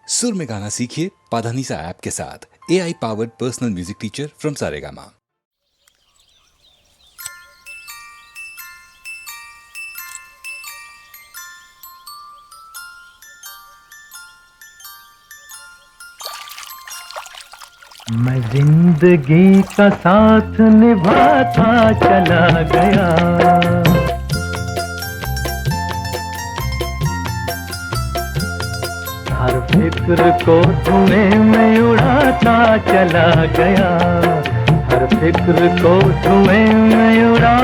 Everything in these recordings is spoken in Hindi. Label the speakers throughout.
Speaker 1: सुर में गाना सीखिए पाधानीसा ऐप के साथ। AI powered personal music teacher from Saregama.
Speaker 2: मैं जिंदगी का साथ निभाता चला गया, हर फिक्र को धुएं में उड़ाता चला गया, हर फिक्र को धुएं में उड़ा।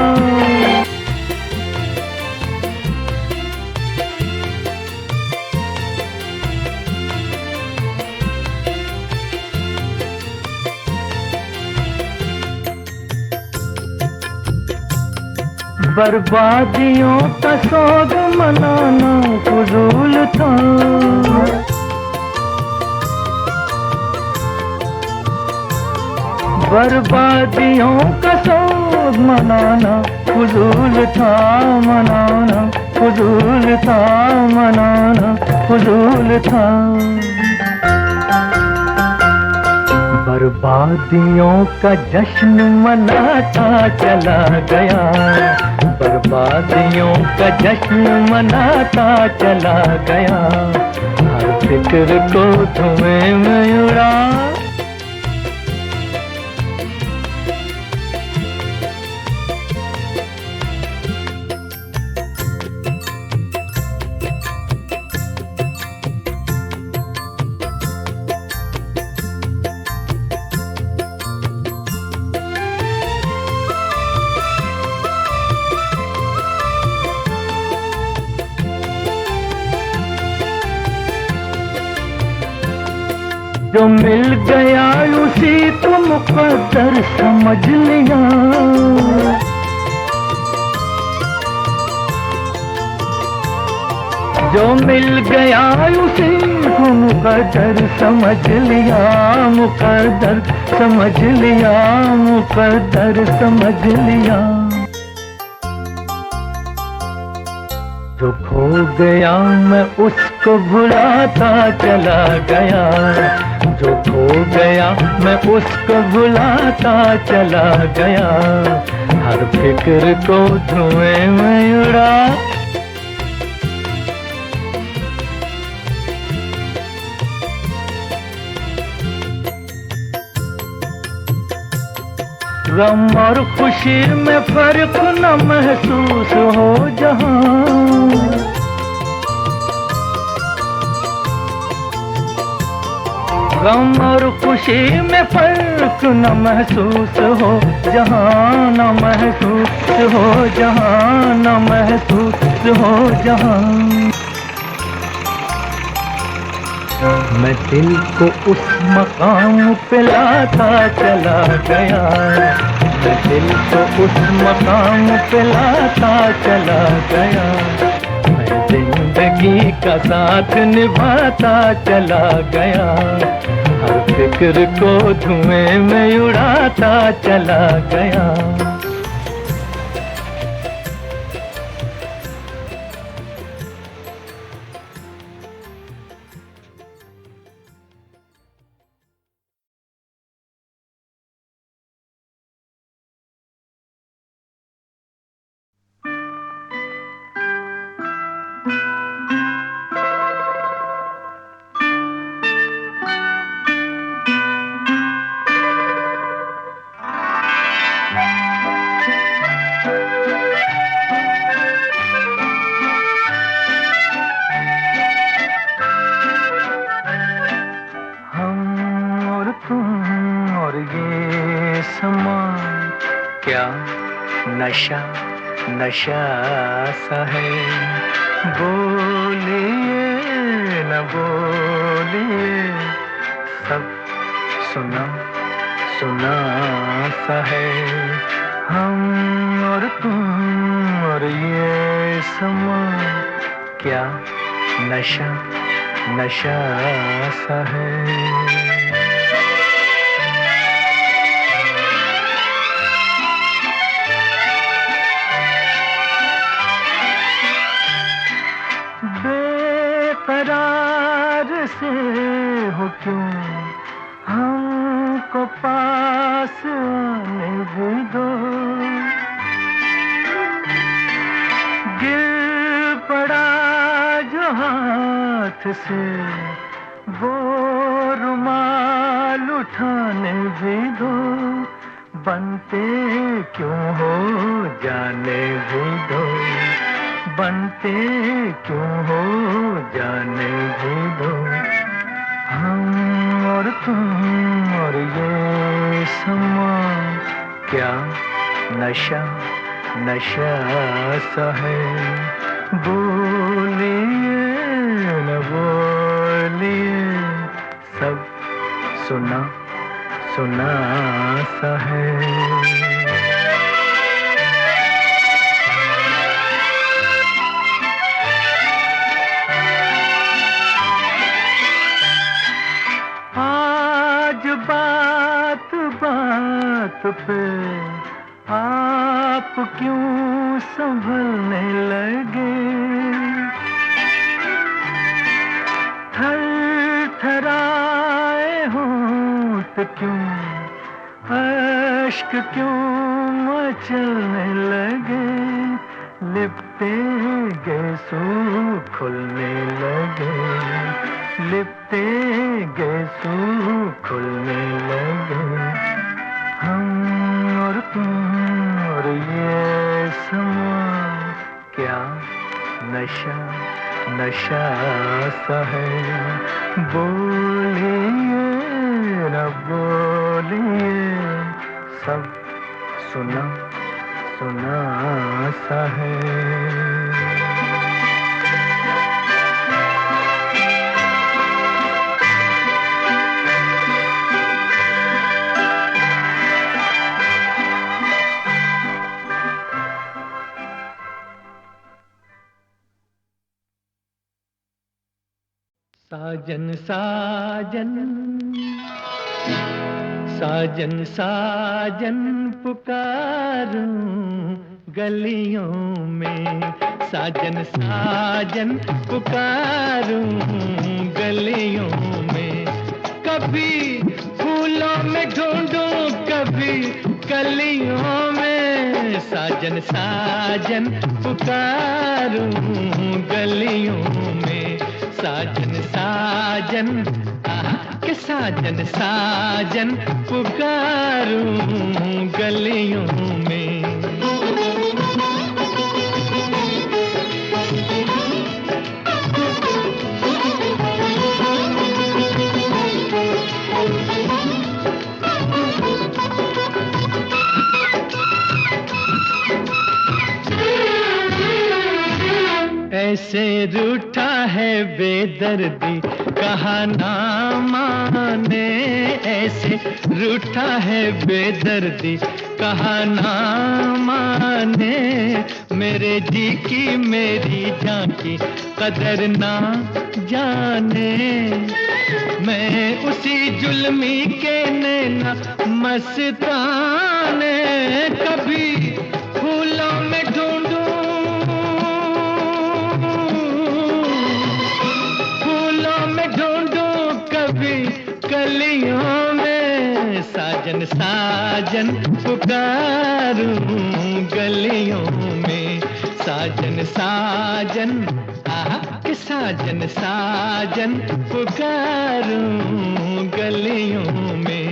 Speaker 2: बर्बादियों का सोग मनाना फजूल था, बर्बादियों का सोग मनाना फजूल था, मनाना फजूल था, मनाना फजूल था। बर्बादियों का जश्न मनाता चला गया, बर्बादियों का जश्न मनाता चला गया, हर फिक्र को धुएं में उड़ा। जो मिल गया उसी को मुकद्दर समझ लिया, जो मिल गया उसी को मुकद्दर समझ लिया, मुकद्दर समझ लिया, मुकद्दर समझ लिया। जो खो गया मैं उसको भुलाता चला गया, जो खो गया मैं उसको भुलाता चला गया, हर फिक्र को धुएं में उड़ा। गम और खुशी में फर्क न महसूस हो जहां, गम और खुशी में फर्क न महसूस हो जहां, न महसूस हो जहां, न महसूस हो जहां। मैं दिल को उस मकाम पे लाता चला गया, मैं दिल को उस मकाम पे लाता चला गया, मैं जिंदगी का साथ निभाता चला गया, हर फिक्र को धुएं में उड़ाता चला गया। क्या नशा नशा सा है, बोलिए न बोलिए, सब सुना सुना सा है, हम और तुम और ये समा, क्या नशा नशा सा है। बेकरार से हो क्यों, हमको पास आने भी दो। गिर पड़ा जो हाथ से वो रुमाल उठाने भी दो। बनते क्यों हो जाने भी दो, बनते क्यों हो जाने भी दो। हम और तुम और ये समा, क्या नशा नशा सा है। बोलिए न बोलिए, सब सुना सुना सा है। आज बात बात पे आप क्यों संभलने लगे। थर थराए होंठ क्यों, अश्क क्यों मचलने लगे। लिपटे गैसू खुलने लगे, लिपटे गैसू खुलने लगे। हम और तुम और ये समा, क्या नशा नशा सा है। बोलिए न बोलिए, सब सुना सुना सा है। साजन साजन साजन साजन पुकारूं गलियों में। साजन साजन पुकारूं गलियों में। कभी फूलों में ढूंढूं, कभी कलियों में। साजन साजन पुकारूं गलियों में। साजन साजन के साजन साजन पुकारूं गलियों में। ऐसे रूठा है बेदर्दी कहा ना माने। ऐसे रूठा है बेदर्दी कहा ना माने। मेरे जी की मेरी जान की कदर ना जाने। मैं उसी जुल्मी के नैना मस्ताने। कभी फूलों में ढूंढूं, कलियों में। साजन साजन पुकारूं गलियों में। साजन साजन के साजन साजन पुकारूं गलियों में।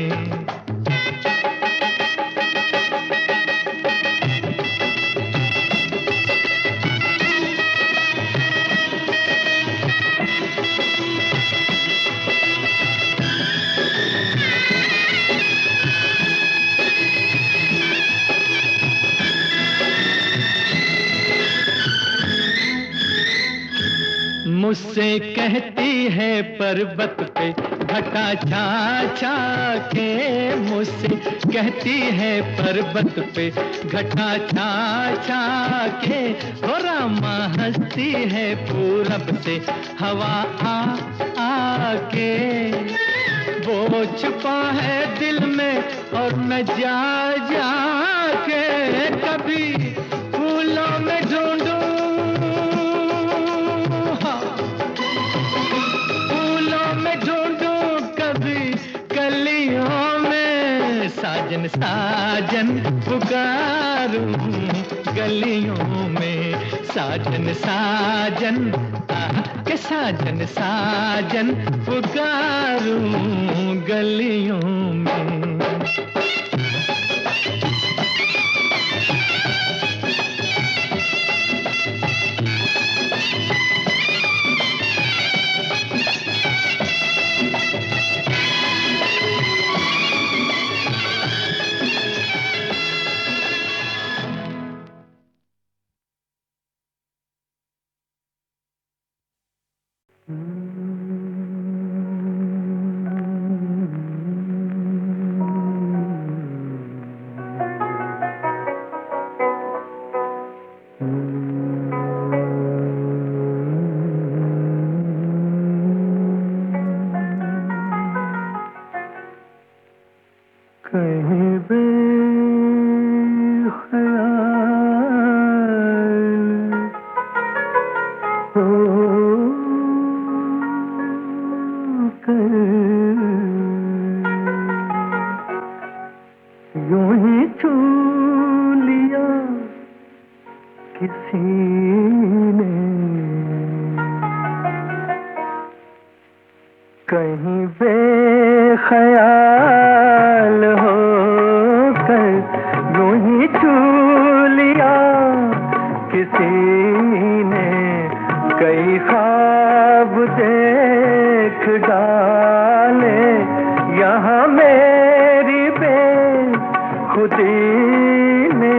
Speaker 2: मुझसे कहती है पर्वत पे घटा छा छा के। मुझसे कहती है पर्वत पे घटा छा छा के। हो रामा हंसती है पूरब से हवा आ आ के। वो छुपा है दिल में और न जा जा के। कभी फूलों में ढूंढूं, फूलों में साजन साजन पुकारूं गलियों में, साजन साजन के साजन साजन पुकारूं गलियों में। कहीं बेख्याल हो कर यूं ही छू लिया किसी ने, कहीं बेख्याल होकर यूं ही छू लिया किसी ने, कई ख्वाब देख डाले यहाँ मेरी बेखुदी ने,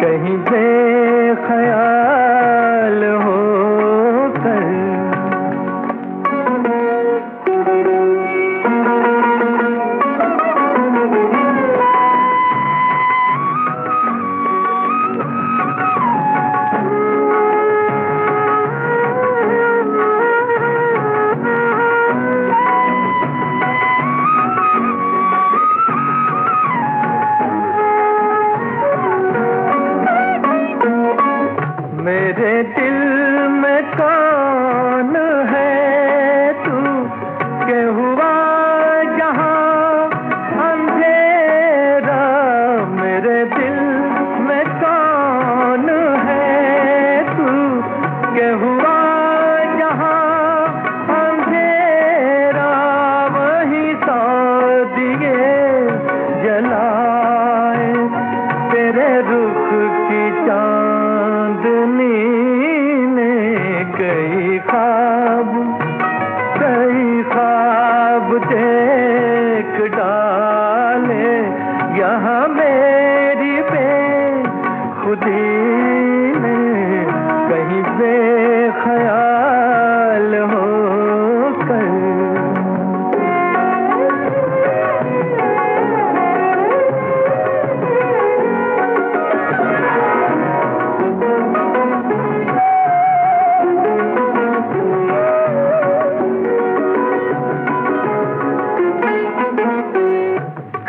Speaker 2: कहीं बेख्याल होकर। मेरे दिल में कौन है तू के हुआ जहां अंधेरा, मेरे दिल में कौन है तू के हुआ जहां अंधेरा, वही सौ दिए जलाए तेरे रुख की चांदनी ने, कई ख्वाब देख डाले यहाँ मेरी बेखुदी ने, कहीं बेख्याल होकर।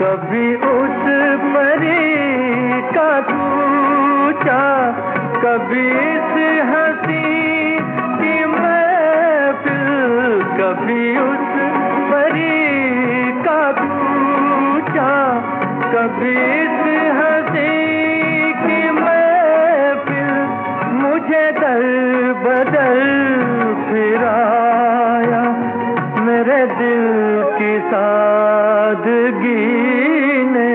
Speaker 2: कभी उस परी का कूचा, कभी इस हंसी की महफिल, कभी उस परी का कूचा, कभी इस हंसी की महफिल, मुझे दर बदर फिराया मेरे दिल की सादगी ने,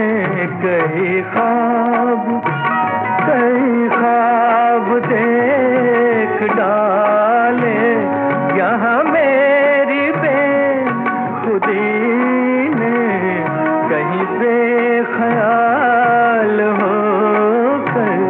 Speaker 2: कई ख्वाब देख डाले यहाँ मेरी बेखुदी ने, कहीं बेख्याल होकर।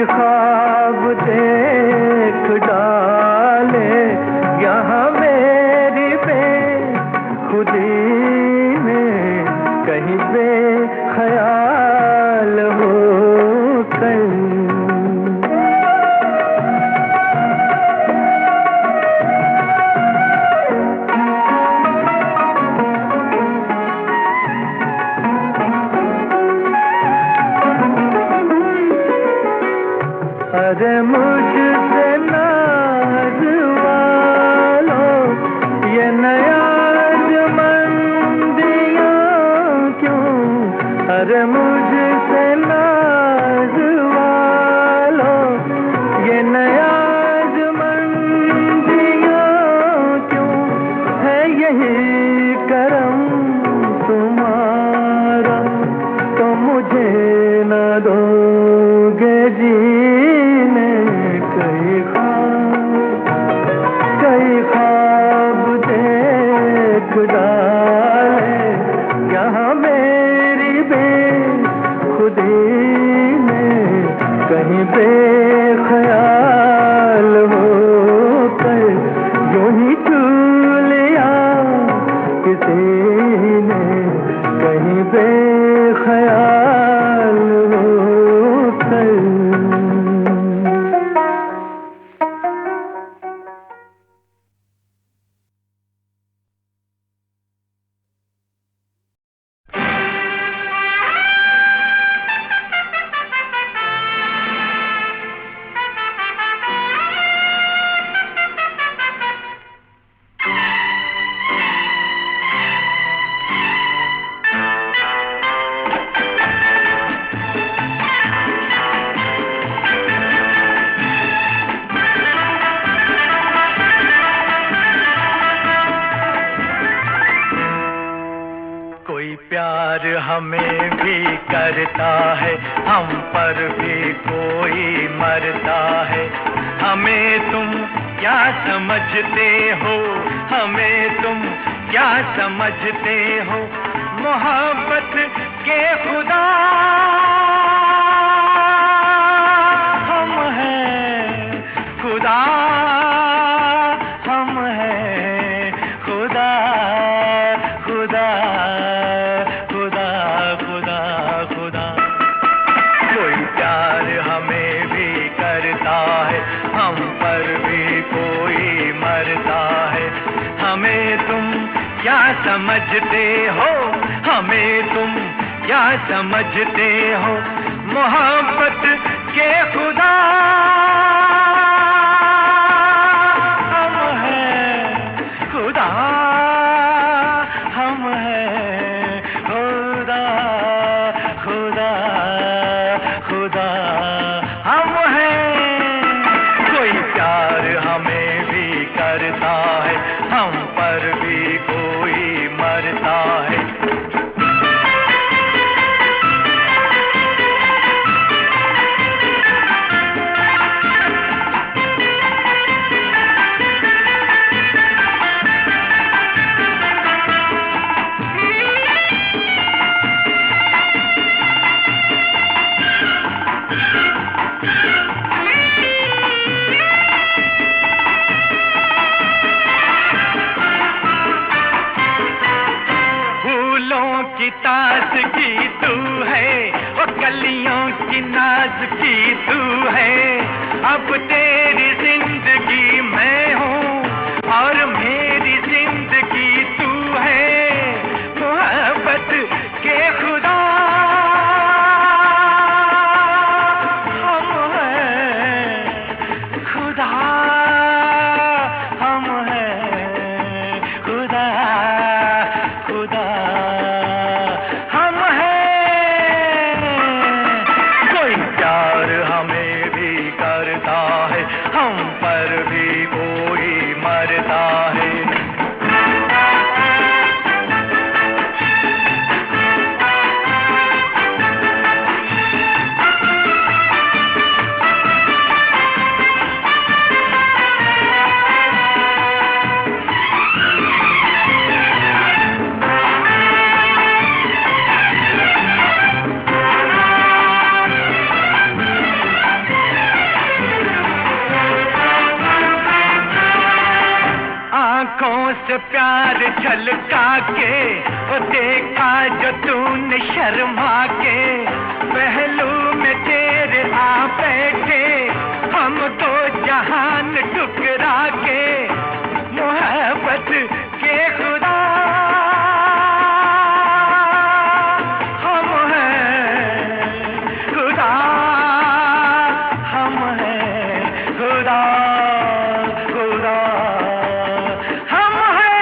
Speaker 2: ख्वाब देख डाले यहाँ मेरी बेखुदी में, कहीं बेख्याल हो कर। अरे मुझसे नाज वालो ये नयाज़मंदियाँ क्यों, अरे मुझसे नाज वालो ये नयाज़मंदियाँ क्यों, है यही करम तुम्हारा तो मुझे न दोगे जी। कई ख्वाब देख डाले यहाँ मेरी बेखुदी में, कहीं बेख्याल हो कर यूं ही छू लिया किसी ने, कहीं बेख्याल हो कर। प्यार हमें भी करता है, हम पर भी कोई मरता है। हमें तुम क्या समझते हो, हमें तुम क्या समझते हो, मोहब्बत के खुदा हम हैं, खुदा हम हैं, खुदा खुदा खुदा खुदा खुदा। कोई प्यार हमें भी करता है, हम पर भी कोई मरता है। हमें तुम क्या समझते हो, हमें तुम क्या समझते हो, मोहब्बत के खुदा हम हैं, खुदा हम हैं, खुदा खुदा खुदा हम हैं। कोई प्यार हमें भी करता है, हम पर भी कोई मरता है। की ताज़गी तू है, वो कलियों की नाज़गी तू है। अब तेरी जिंदगी मैं हूँ और मेरी जिंदगी तू है। मोहब्बत के खुदा हम हैं, खुदा हम हैं, खुदा खुदा हम हैं। कोई प्यार हमें भी करता है, हम पर भी कोई मरता है। से प्यार झलका के वो देखा जो तूने शर्मा के, पहलू में तेरे आ बैठे हम तो जहान ठुकरा के, मोहब्बत के खुदा हम हैं, खुदा हम हैं, खुदा खुदा हम हैं।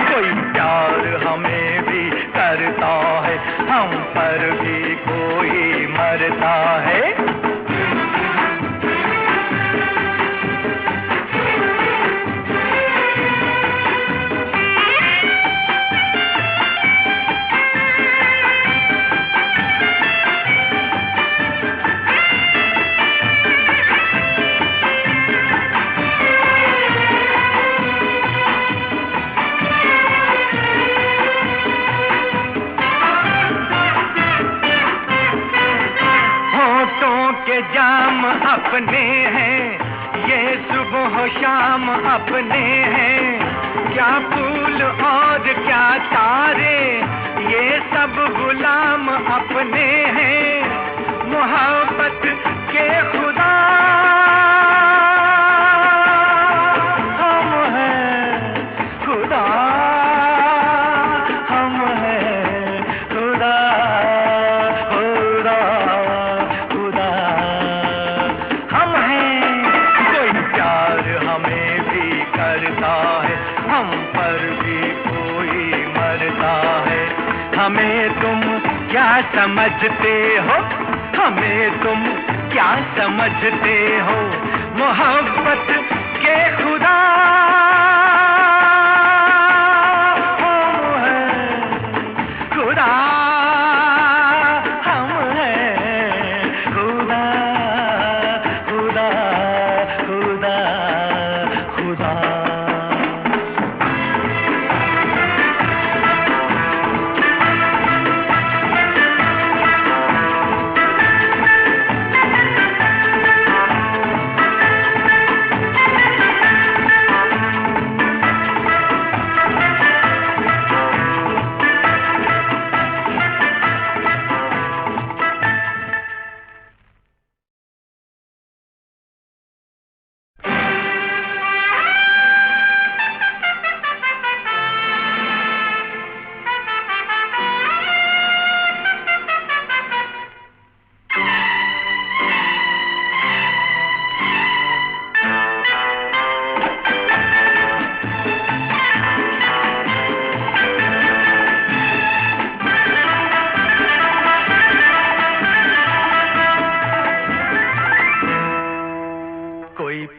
Speaker 2: कोई प्यार हमें भी करता है, हम पर भी कोई मरता है। के जाम अपने हैं, ये सुबह शाम अपने हैं, क्या फूल और क्या तारे ये सब गुलाम अपने हैं, मोहब्बत के खुदा हम हैं, खुदा हम हैं, खुदा हम पर भी कोई मरता है। हमें तुम क्या समझते हो, हमें तुम क्या समझते हो, मोहब्बत के खुदा हम हैं, खुदा हम हैं, खुदा खुदा खुदा खुदा।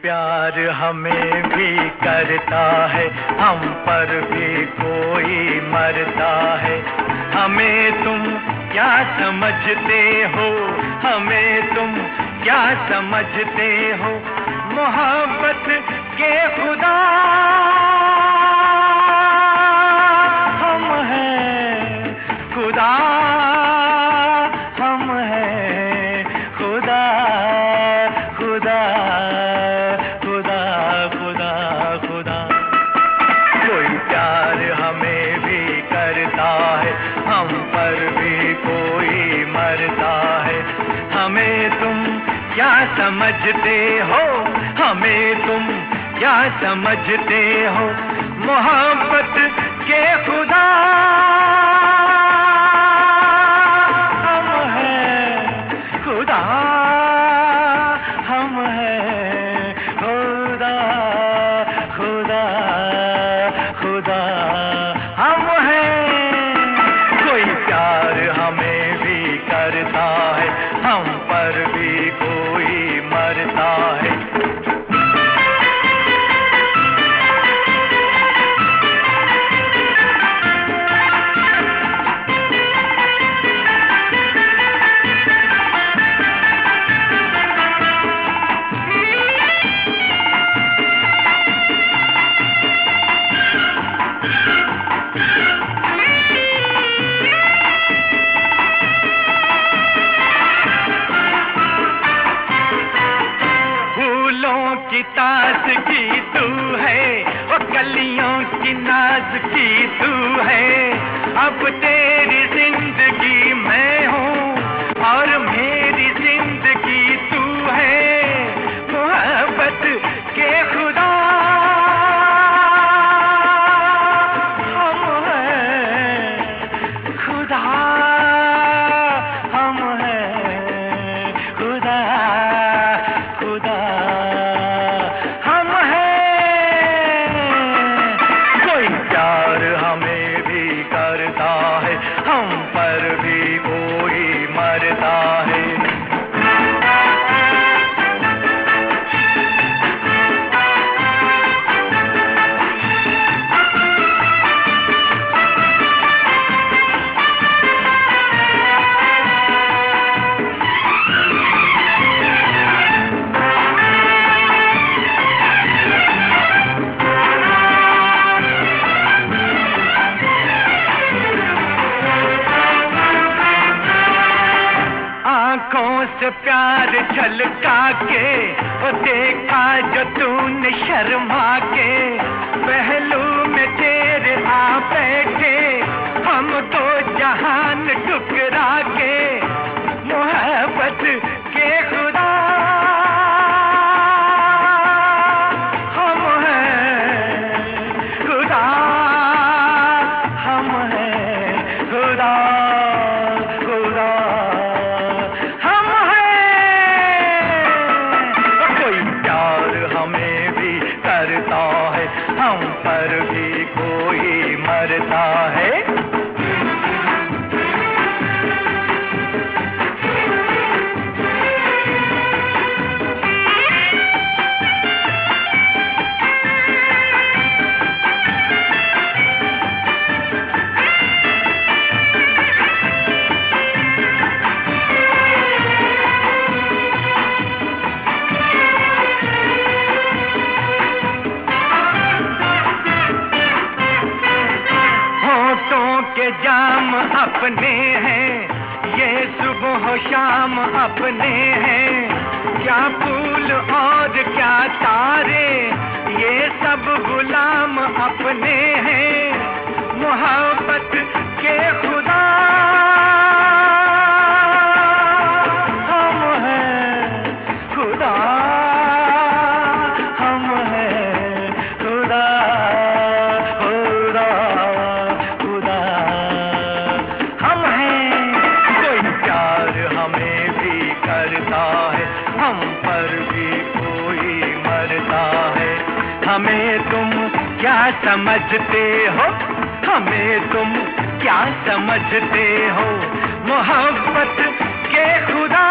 Speaker 2: प्यार हमें भी करता है, हम पर भी कोई मरता है। हमें तुम क्या समझते हो, हमें तुम क्या समझते हो, मोहब्बत के खुदा हम हैं, खुदा हम हैं, खुदा खुदा खुदा खुदा खुदा। कोई प्यार हमें भी करता है, हम पर भी कोई मरता है। हमें तुम क्या समझते हो, हमें तुम क्या समझते हो, मोहब्बत के खुदा हम हैं, खुदा हम हैं, खुदा खुदा खुदा हम हैं। कोई प्यार हमें भी करता है, हम पर भी कोई मरता है। की ताजगी तू है, वो कलियों की नाज़गी तू है। अब तेरी जिंदगी मैं हूँ और मेरी जिंदगी तू है। मोहब्बत के खुदा हम हैं, खुदा हम हैं, खुदा खुदा हम हैं। कोई प्यार हमें भी करता है, हम पर भी कोई मरता है। आँखों से प्यार झलका के वो देखा जो तूने शर्मा के, पहलू में तेरे आ बैठे हम तो जहान ठुकरा के। मोहब्बत के खुदा हम हैं, खुदा हम हैं, खुदा खुदा हम हैं। कोई प्यार हमें भी करता है, हम पर भी कोई मरता है। होठों के जाम अपने हैं, ये सुबह शाम अपने हैं। क्या फूल और क्या तारे, ये सब गुलाम अपने हैं। मोहब्बत के खुदा हम हैं, खुदा हम हैं, खुदा खुदा खुदा हम हैं। कोई प्यार हमें भी करता है, हम पर भी कोई मरता है। हमें तुम क्या समझते हो, हमें तुम क्या समझते हो। मोहब्बत के खुदा